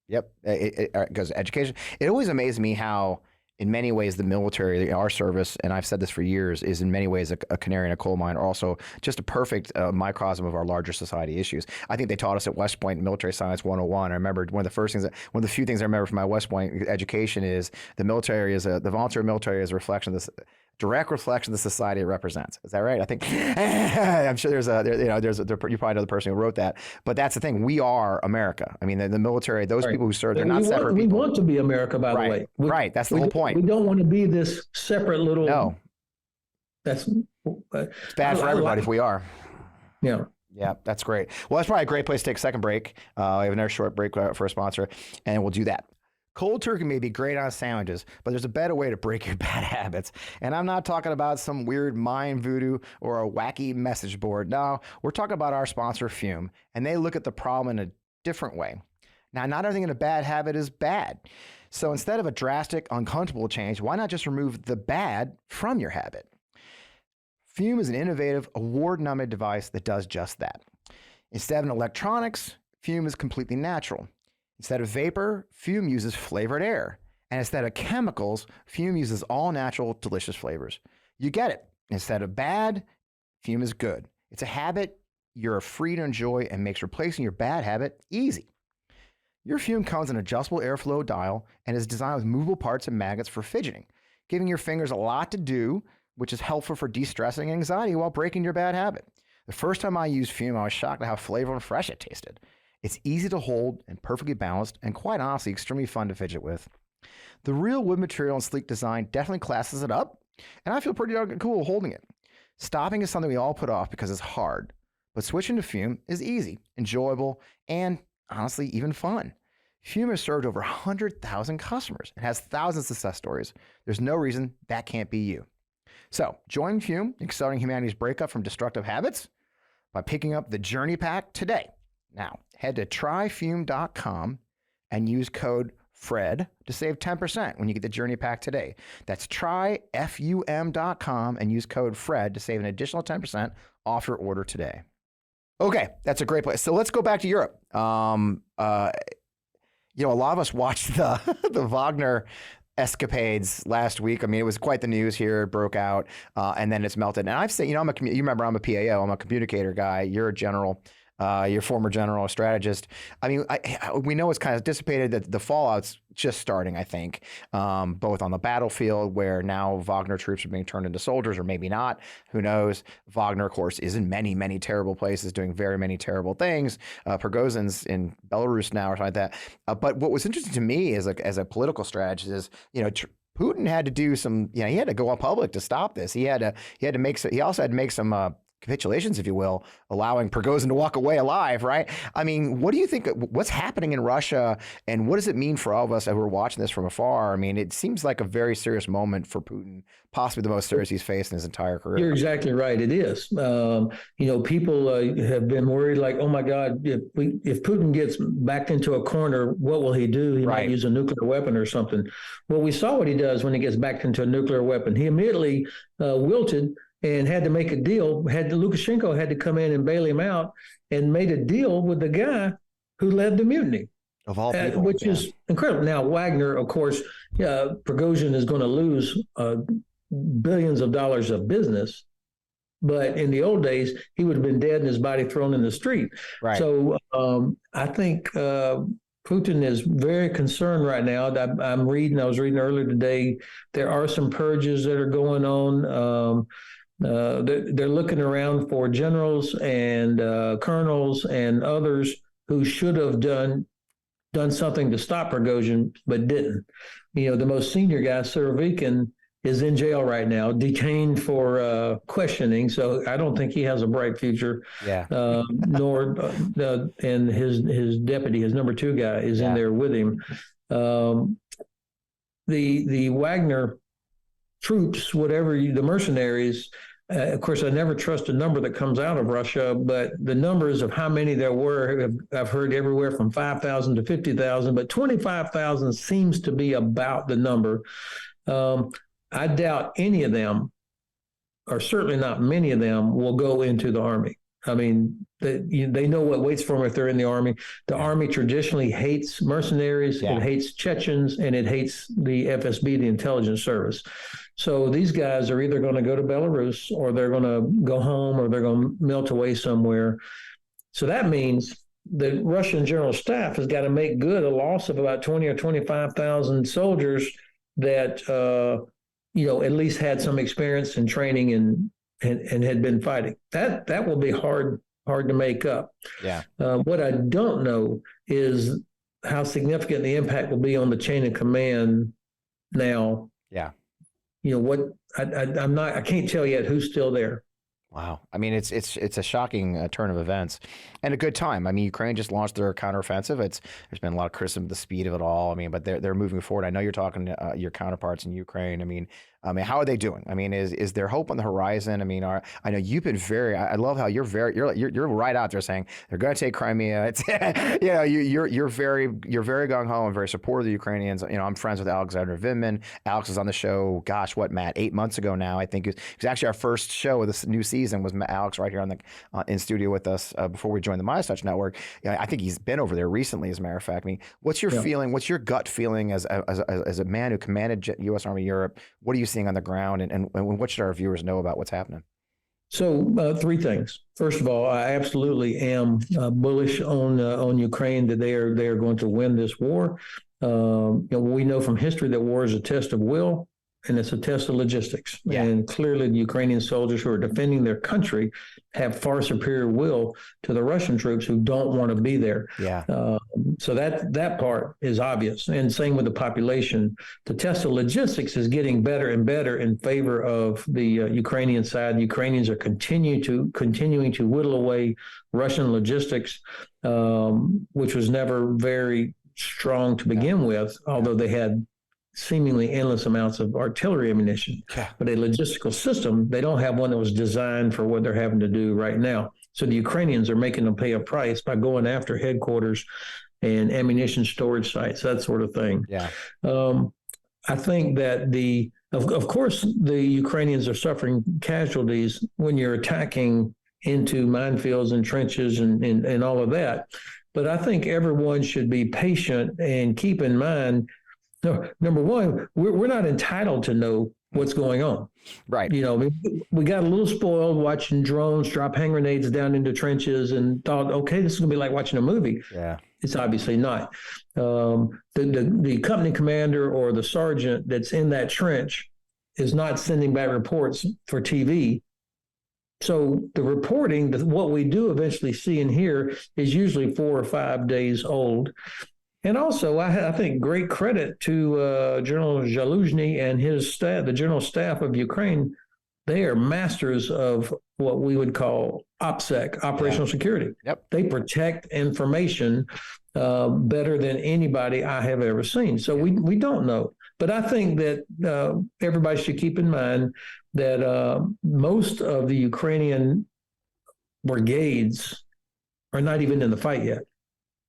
Because education, it always amazes me how in many ways the military, our service, and I've said this for years, is in many ways a canary in a coal mine, or also just a perfect microcosm of our larger society issues. I think they taught us at West Point Military Science 101. I remember one of the few things I remember from my West Point education is the volunteer military is a reflection of this. Direct reflection of the society it represents. Is that right? I think I'm sure you probably know the person who wrote that, but that's the thing. We are America. I mean, the military, those people who serve, they're not separate people. We want to be America, by the way. That's the whole point. We don't want to be this separate little. No. It's bad for everybody if we are. Yeah, that's great. Well, that's probably a great place to take a second break. We have another short break for a sponsor, and we'll do that. Cold turkey may be great on sandwiches, but there's a better way to break your bad habits. And I'm not talking about some weird mind voodoo or a wacky message board. No, we're talking about our sponsor, Fume, and they look at the problem in a different way. Now, not everything in a bad habit is bad. So instead of a drastic, uncomfortable change, why not just remove the bad from your habit? Fume is an innovative, award-nominated device that does just that. Instead of electronics, Fume is completely natural. Instead of vapor, Fume uses flavored air. And instead of chemicals, Fume uses all natural, delicious flavors. You get it. Instead of bad, Fume is good. It's a habit you're free to enjoy and makes replacing your bad habit easy. Your Fume comes in an adjustable airflow dial and is designed with movable parts and magnets for fidgeting, giving your fingers a lot to do, which is helpful for de-stressing anxiety while breaking your bad habit. The first time I used Fume, I was shocked at how flavorful and fresh it tasted. It's easy to hold and perfectly balanced, and quite honestly, extremely fun to fidget with. The real wood material and sleek design definitely classes it up, and I feel pretty darn cool holding it. Stopping is something we all put off because it's hard, but switching to Fume is easy, enjoyable, and honestly, even fun. Fume has served over 100,000 customers and has thousands of success stories. There's no reason that can't be you. So, join Fume in accelerating humanity's breakup from destructive habits by picking up the Journey Pack today. Now, head to tryfume.com and use code FRED to save 10% when you get the Journey Pack today. That's tryfum.com and use code FRED to save an additional 10% off your order today. Okay, that's a great place. So let's go back to Europe. A lot of us watched the the Wagner escapades last week. I mean, it was quite the news here. It broke out, and then it's melted. And I've said, you remember I'm a PAO. I'm a communicator guy. You're a general. Your former general, a strategist. I mean, we know it's kind of dissipated. That the fallout's just starting, I think, both on the battlefield where now Wagner troops are being turned into soldiers, or maybe not. Who knows? Wagner, of course, is in many, many terrible places doing very many terrible things. Prigozhin's in Belarus now or something like that. But what was interesting to me as a political strategist is, Putin had to do some, he had to go up public to stop this. He also had to make some capitulations, if you will, allowing Prigozhin to walk away alive, right? I mean, what do you think, what's happening in Russia, and what does it mean for all of us who are watching this from afar? I mean, it seems like a very serious moment for Putin, possibly the most serious he's faced in his entire career. You're exactly right. It is. People have been worried, like, oh my God, if Putin gets backed into a corner, what will he do? He might use a nuclear weapon or something. Well, we saw what he does when he gets backed into a nuclear weapon. He immediately wilted and had to make a deal. Lukashenko had to come in and bail him out, and made a deal with the guy who led the mutiny. Of all people, which is incredible. Now, Wagner, of course, Prigozhin is going to lose billions of dollars of business, but in the old days, he would have been dead and his body thrown in the street. Right. So I think Putin is very concerned right now. I was reading earlier today, there are some purges that are going on. They're looking around for generals and colonels and others who should have done something to stop Prigozhin, but didn't. The most senior guy, Surovikin, is in jail right now, detained for questioning. So I don't think he has a bright future. Yeah. And his deputy, his number 2 guy, is in there with him. The Wagner troops, the mercenaries. Of course, I never trust a number that comes out of Russia, but the numbers of how many there were, I've heard everywhere from 5,000 to 50,000, but 25,000 seems to be about the number. I doubt any of them, or certainly not many of them, will go into the Army. I mean, they know what waits for them if they're in the Army. The Army traditionally hates mercenaries, it hates Chechens, and it hates the FSB, the intelligence service. So these guys are either going to go to Belarus, or they're going to go home, or they're going to melt away somewhere. So that means the Russian General Staff has got to make good a loss of about 20 or 25,000 soldiers that, at least had some experience and training and had been fighting. That will be hard to make up. Yeah. What I don't know is how significant the impact will be on the chain of command now. Yeah. I can't tell yet who's still there. Wow. I mean, it's a shocking turn of events, and a good time. I mean, Ukraine just launched their counteroffensive. There's been a lot of criticism of the speed of it all. I mean, but they're moving forward. I know you're talking to your counterparts in Ukraine. I mean, how are they doing? I mean, is there hope on the horizon? I mean, I know you've been I love how you're right out there saying they're going to take Crimea. It's you're very gung ho and very supportive of the Ukrainians. I'm friends with Alexander Vindman. Alex was on the show. Gosh, what, Matt? 8 months ago now. I think it was actually our first show of this new season. Was Alex right here on the in studio with us before we joined the Midas Touch Network. I think he's been over there recently, as a matter of fact. I mean, what's your feeling? What's your gut feeling as a man who commanded U.S. Army Europe? What are you seeing on the ground, and what should our viewers know about what's happening? So 3 things. First of all, I absolutely am bullish on Ukraine that they are going to win this war. We know from history that war is a test of will, and it's a test of logistics. Yeah. And clearly the Ukrainian soldiers who are defending their country have far superior will to the Russian troops who don't want to be there. Yeah. So that part is obvious. And same with the population. The test of logistics is getting better and better in favor of the Ukrainian side. The Ukrainians are continuing to whittle away Russian logistics, which was never very strong to begin with, although they had seemingly endless amounts of artillery ammunition. Yeah. But a logistical system, they don't have one that was designed for what they're having to do right now. So the Ukrainians are making them pay a price by going after headquarters and ammunition storage sites, that sort of thing. Yeah. I think that of course, the Ukrainians are suffering casualties when you're attacking into minefields and trenches and all of that. But I think everyone should be patient and keep in mind, number one, we're not entitled to know what's going on. Right. We got a little spoiled watching drones drop hand grenades down into trenches and thought, okay, this is going to be like watching a movie. Yeah. It's obviously not. The company commander or the sergeant that's in that trench is not sending back reports for TV. So the reporting, what we do eventually see and hear, is usually 4 or 5 days old. And also, I think great credit to General Zaluzhny and his staff, the general staff of Ukraine. They are masters of what we would call OPSEC, operational security. Yep. They protect information better than anybody I have ever seen. So we don't know. But I think that everybody should keep in mind that most of the Ukrainian brigades are not even in the fight yet.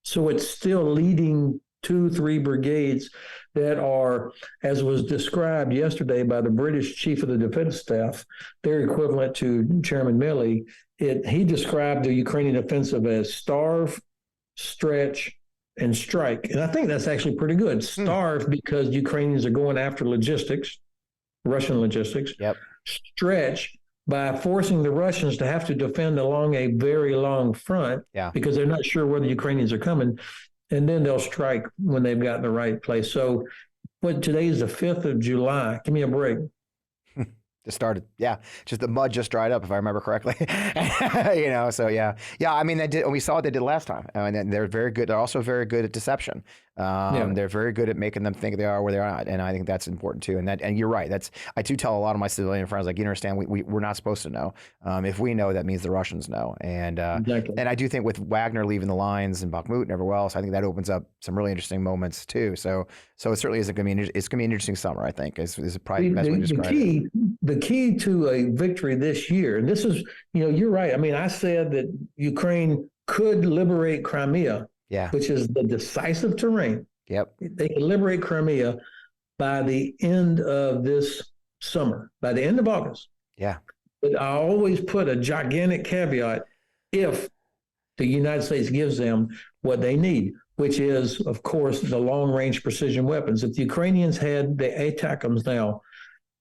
So it's still leading 2-3 brigades that are, as was described yesterday by the British Chief of the Defense Staff, they're equivalent to Chairman Milley. He described the Ukrainian offensive as starve, stretch, and strike. And I think that's actually pretty good. Starve because Ukrainians are going after logistics, Russian logistics. Yep. Stretch by forcing the Russians to have to defend along a very long front because they're not sure where the Ukrainians are coming. And then they'll strike when they've got the right place. So today is the 5th of July. Give me a break. Just started. Yeah. Just the mud just dried up, if I remember correctly. So yeah. I mean, we saw what they did last time. I mean, they're very good. They're also very good at deception. They're very good at making them think they are where they're not. And I think that's important too. And you're right. I do tell a lot of my civilian friends, like, you understand, we're not supposed to know. If we know, that means the Russians know. And exactly. And I do think with Wagner leaving the lines in Bakhmut and everywhere else, I think that opens up some really interesting moments too. So it certainly is going to be an interesting summer, I think, is probably the best way to describe it. The key to a victory this year, and this is, you're right. I mean, I said that Ukraine could liberate Crimea, which is the decisive terrain. Yep. They can liberate Crimea by the end of this summer, by the end of August. Yeah. But I always put a gigantic caveat if the United States gives them what they need, which is, of course, the long-range precision weapons. If the Ukrainians had the ATACMS now,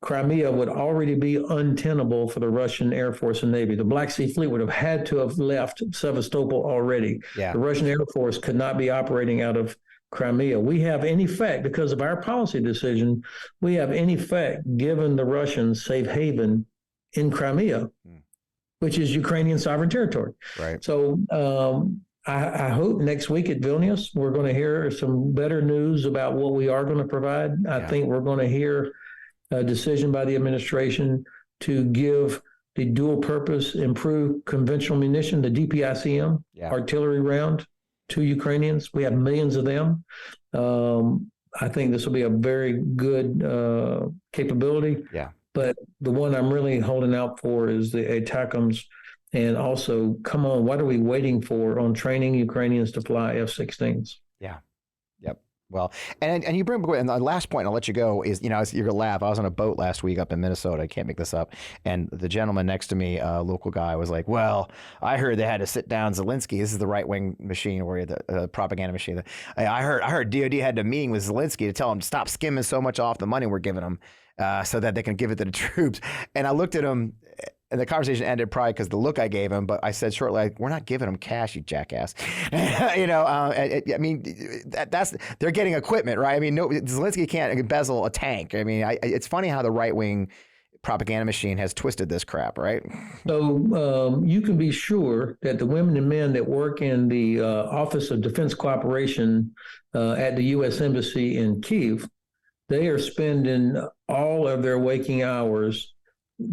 Crimea would already be untenable for the Russian Air Force and Navy. The Black Sea Fleet would have had to have left Sevastopol already. Yeah. The Russian Air Force could not be operating out of Crimea. We have, in effect, because of our policy decision, we have, in effect, given the Russians safe haven in Crimea, which is Ukrainian sovereign territory. Right. So I hope next week at Vilnius, we're going to hear some better news about what we are going to provide. I think we're going to hear a decision by the administration to give the dual purpose improved conventional munition, the DPICM, artillery round, to Ukrainians. We have millions of them. I think this will be a very good capability. Yeah. But the one I'm really holding out for is the ATACMS. And also, come on, what are we waiting for on training Ukrainians to fly F-16s? Yeah. Yep. Well, and you bring, and the last point, I'll let you go, is, you're going to laugh. I was on a boat last week up in Minnesota. I can't make this up. And the gentleman next to me, a local guy, was like, well, I heard they had to sit down Zelensky. This is the right-wing machine, or the propaganda machine. I heard DOD had a meeting with Zelensky to tell him to stop skimming so much off the money we're giving them so that they can give it to the troops. And I looked at him, and the conversation ended probably because the look I gave him, but I said shortly, like, we're not giving them cash, you jackass. I mean, they're getting equipment, right? I mean, no, Zelensky can't embezzle a tank. I mean, it's funny how the right-wing propaganda machine has twisted this crap, right? So you can be sure that the women and men that work in the Office of Defense Cooperation at the U.S. Embassy in Kyiv, they are spending all of their waking hours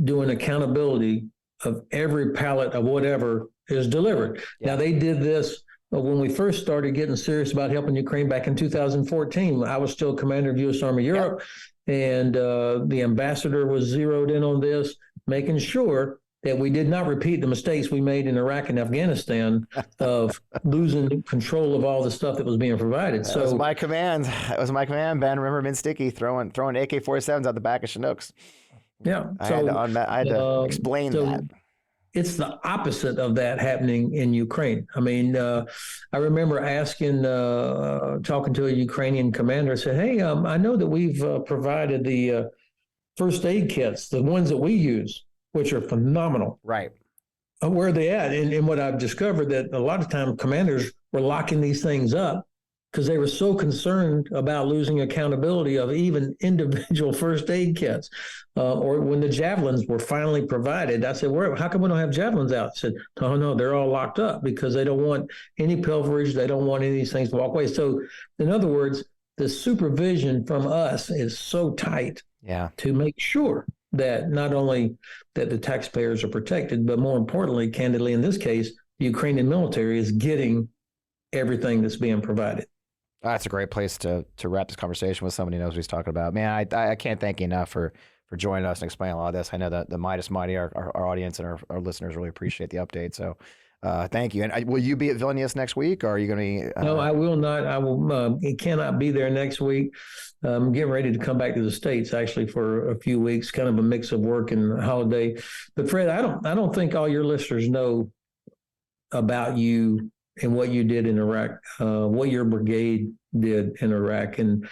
doing accountability of every pallet of whatever is delivered. Yeah. Now, they did this when we first started getting serious about helping Ukraine back in 2014. I was still commander of U.S. Army Europe, and the ambassador was zeroed in on this, making sure that we did not repeat the mistakes we made in Iraq and Afghanistan of losing control of all the stuff that was being provided. That was my command. That was my command, Ben. Remember Min Sticky throwing AK-47s out the back of Chinooks. Yeah. I had to explain that. it's the opposite of that happening in Ukraine. I mean, I remember talking to a Ukrainian commander. I said, "Hey, I know that we've provided the first aid kits, the ones that we use, which are phenomenal. Right. Where are they at?" And what I've discovered that a lot of times commanders were locking these things up because they were so concerned about losing accountability of even individual first aid kits. Or when the javelins were finally provided, I said, how come we don't have javelins out? I said, oh, no, they're all locked up because they don't want any pilferage. They don't want any of these things to walk away. So in other words, the supervision from us is so tight to make sure that not only that the taxpayers are protected, but more importantly, candidly, in this case, the Ukrainian military is getting everything that's being provided. That's a great place to wrap this conversation with somebody who knows what he's talking about. Man, I can't thank you enough for joining us and explaining a lot of this. I know that the Midas Mighty, our audience and our listeners really appreciate the update. So thank you. And will you be at Vilnius next week, or are you going to be? No, I will not. I will. Cannot be there next week. I'm getting ready to come back to the States actually for a few weeks, kind of a mix of work and holiday. But Fred, I don't think all your listeners know about you and what you did in Iraq, what your brigade did in Iraq. And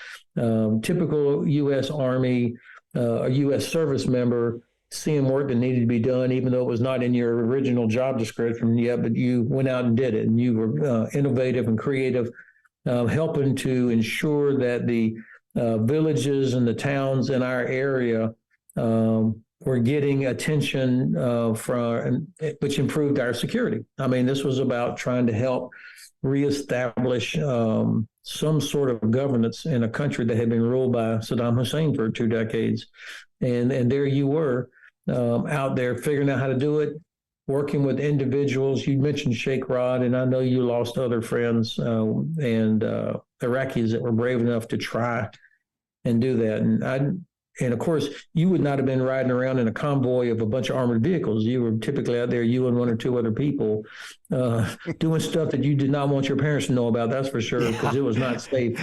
typical U.S. Army, a U.S. service member, seeing work that needed to be done, even though it was not in your original job description yet, but you went out and did it. And you were innovative and creative, helping to ensure that the villages and the towns in our area were getting attention which improved our security. I mean, this was about trying to help reestablish some sort of governance in a country that had been ruled by Saddam Hussein for 2 decades. And there you were out there figuring out how to do it, working with individuals. You mentioned Sheikh Rod, and I know you lost other friends and Iraqis that were brave enough to try and do that. And of course, you would not have been riding around in a convoy of a bunch of armored vehicles. You were typically out there, you and 1 or 2 other people, doing stuff that you did not want your parents to know about. That's for sure, because it was not safe.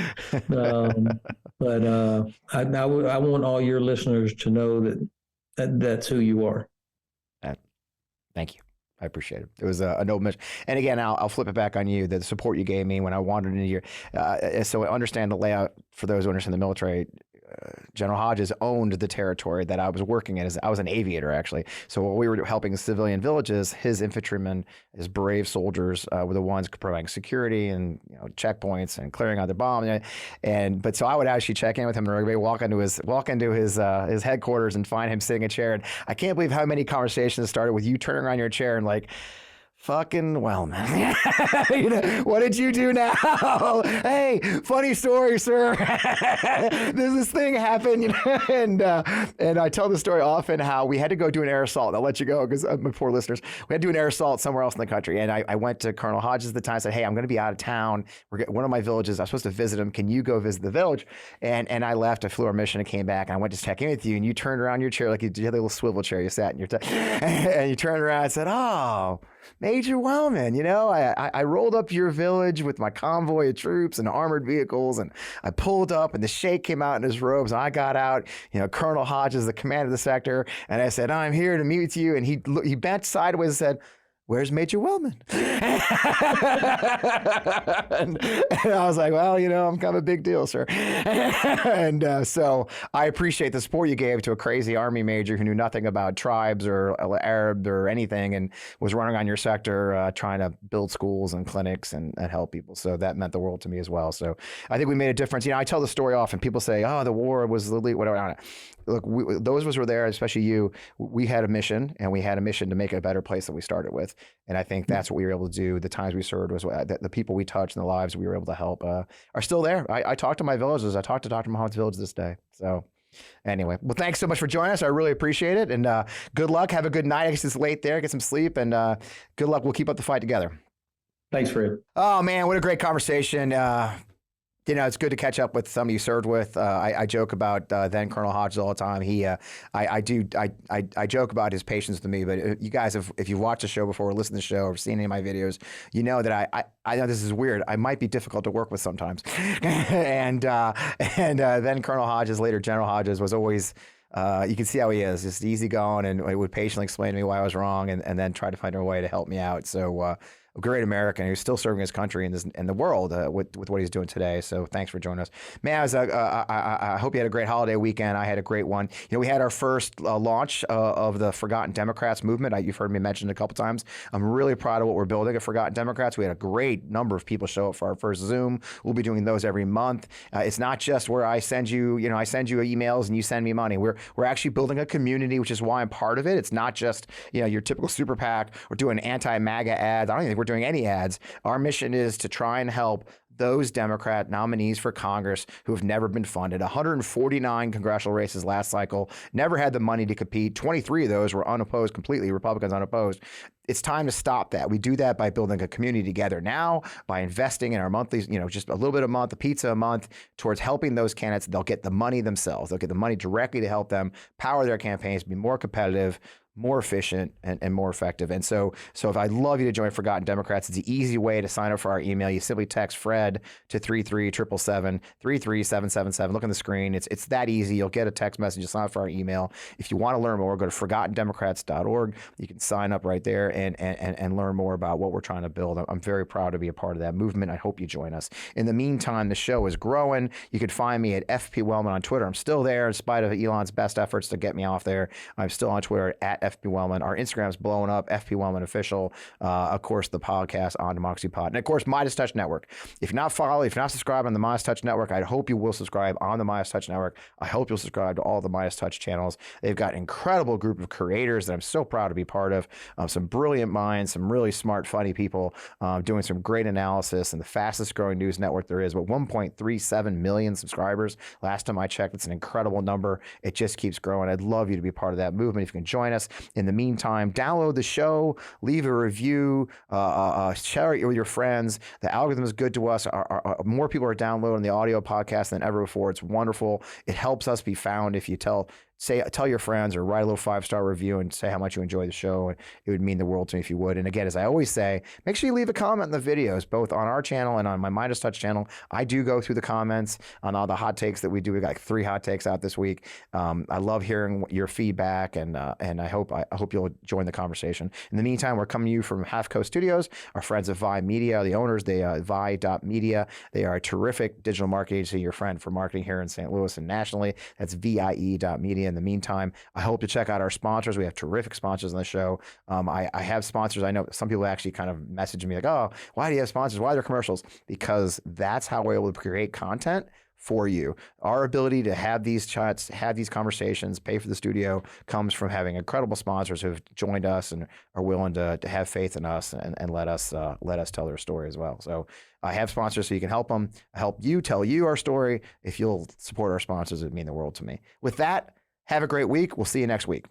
But I want all your listeners to know that's who you are. Thank you. I appreciate it. It was a noble mission. And again, I'll flip it back on you, the support you gave me when I wandered into your, so I understand the layout for those who understand the military. General Hodges owned the territory that I was working in. I was an aviator, actually. So while we were helping civilian villages, his infantrymen, his brave soldiers were the ones providing security and checkpoints and clearing out the bomb. But so I would actually check in with him and walk into his headquarters and find him sitting in a chair. And I can't believe how many conversations started with you turning around your chair and like, fucking Wellman. What did you do now? Hey, funny story, sir. This thing happened, and I tell the story often how we had to go do an air assault. And I'll let you go because my poor listeners. We had to do an air assault somewhere else in the country, and I went to Colonel Hodges at the time. Said, "Hey, I'm going to be out of town. One of my villages. I'm supposed to visit him. Can you go visit the village?" And I left. I flew our mission and came back. And I went to check in with you, and you turned around your chair like you had a little swivel chair. You sat in your and you turned around and said, "Oh, Major Wellman, I rolled up your village with my convoy of troops and armored vehicles, and I pulled up, and the Sheikh came out in his robes, and I got out, Colonel Hodges, the commander of the sector, and I said, I'm here to meet with you, and he bent sideways and said, where's Major Wellman? and I was like, well, I'm kind of a big deal, sir. and so I appreciate the support you gave to a crazy Army major who knew nothing about tribes or Arab or anything and was running on your sector trying to build schools and clinics and help people. So that meant the world to me as well. So I think we made a difference. I tell the story often. People say, oh, the war was the elite, whatever. Look, those of us who were there, especially you, we had a mission, and we had a mission to make it a better place than we started with. And I think that's what we were able to do. The times we served was the people we touched and the lives we were able to help are still there. I talk to my villagers. I talk to Dr. Muhammad's village this day. So anyway, well, thanks so much for joining us. I really appreciate it. And good luck. Have a good night. I guess it's late there. Get some sleep. And good luck. We'll keep up the fight together. Thanks, Fred. Oh, man, what a great conversation. It's good to catch up with somebody you served with. I joke about then Colonel Hodges all the time. I joke about his patience with me, but you guys, if you've watched the show before or listened to the show or seen any of my videos, you know that I know this is weird. I might be difficult to work with sometimes. and then Colonel Hodges, later General Hodges, was always You can see how he is, just easygoing, and he would patiently explain to me why I was wrong, and then try to find a way to help me out. So a great American who's still serving his country in the world with what he's doing today. So thanks for joining us, man. I hope you had a great holiday weekend. I had a great one. We had our first launch of the Forgotten Democrats movement. You've heard me mention it a couple times. I'm really proud of what we're building at Forgotten Democrats. We had a great number of people show up for our first Zoom. We'll be doing those every month. It's not just where I send you emails and you send me money. We're actually building a community, which is why I'm part of it. It's not just your typical super PAC or doing anti-MAGA ads. I don't even think we're doing any ads. Our mission is to try and help those Democrat nominees for Congress who have never been funded. 149 congressional races last cycle, never had the money to compete. 23 of those were unopposed, completely Republicans unopposed. It's time to stop that. We do that by building a community together now, by investing in our monthly, just a little bit a month, a pizza a month, towards helping those candidates. They'll get the money themselves. They'll get the money directly to help them power their campaigns, be more competitive, more efficient, and more effective. And so if I'd love you to join Forgotten Democrats, it's an easy way to sign up for our email. You simply text Fred to 33777, 33777. Look on the screen. It's that easy. You'll get a text message to sign up for our email. If you want to learn more, go to forgottendemocrats.org. You can sign up right there and learn more about what we're trying to build. I'm very proud to be a part of that movement. I hope you join us. In the meantime, the show is growing. You can find me at FP Wellman on Twitter. I'm still there in spite of Elon's best efforts to get me off there. I'm still on Twitter at FP Wellman. Our Instagram's blowing up, FP Wellman Official. Of course, the podcast on Democracy Pod. And of course, Midas Touch Network. If you're not subscribed on the Midas Touch Network, I hope you will subscribe on the Midas Touch Network. I hope you'll subscribe to all the Midas Touch channels. They've got an incredible group of creators that I'm so proud to be part of. Some brilliant minds, some really smart, funny people doing some great analysis, and the fastest growing news network there is. But 1.37 million subscribers. Last time I checked, it's an incredible number. It just keeps growing. I'd love you to be part of that movement if you can join us. In the meantime, download the show, leave a review, share it with your friends. The algorithm is good to us. More people are downloading the audio podcast than ever before. It's wonderful. It helps us be found if you tell your friends or write a little 5-star review and say how much you enjoy the show. And it would mean the world to me if you would. And again, as I always say, make sure you leave a comment in the videos, both on our channel and on my Midas Touch channel. I do go through the comments on all the hot takes that we do. We got like 3 hot takes out this week. I love hearing your feedback, and I hope you'll join the conversation. In the meantime, we're coming to you from Half Coast Studios. Our friends at Vi Media, the owners, they Vi.media. They are a terrific digital marketing agency, your friend for marketing here in St. Louis and nationally. That's VIE.media. In the meantime, I hope to check out our sponsors. We have terrific sponsors on the show. I have sponsors. I know some people actually kind of message me like, oh, why do you have sponsors? Why are there commercials? Because that's how we're able to create content for you. Our ability to have these chats, have these conversations, pay for the studio comes from having incredible sponsors who have joined us and are willing to have faith in us and let us tell their story as well. So I have sponsors so you can help them, help you tell you our story. If you'll support our sponsors, it would mean the world to me. With that, have a great week. We'll see you next week.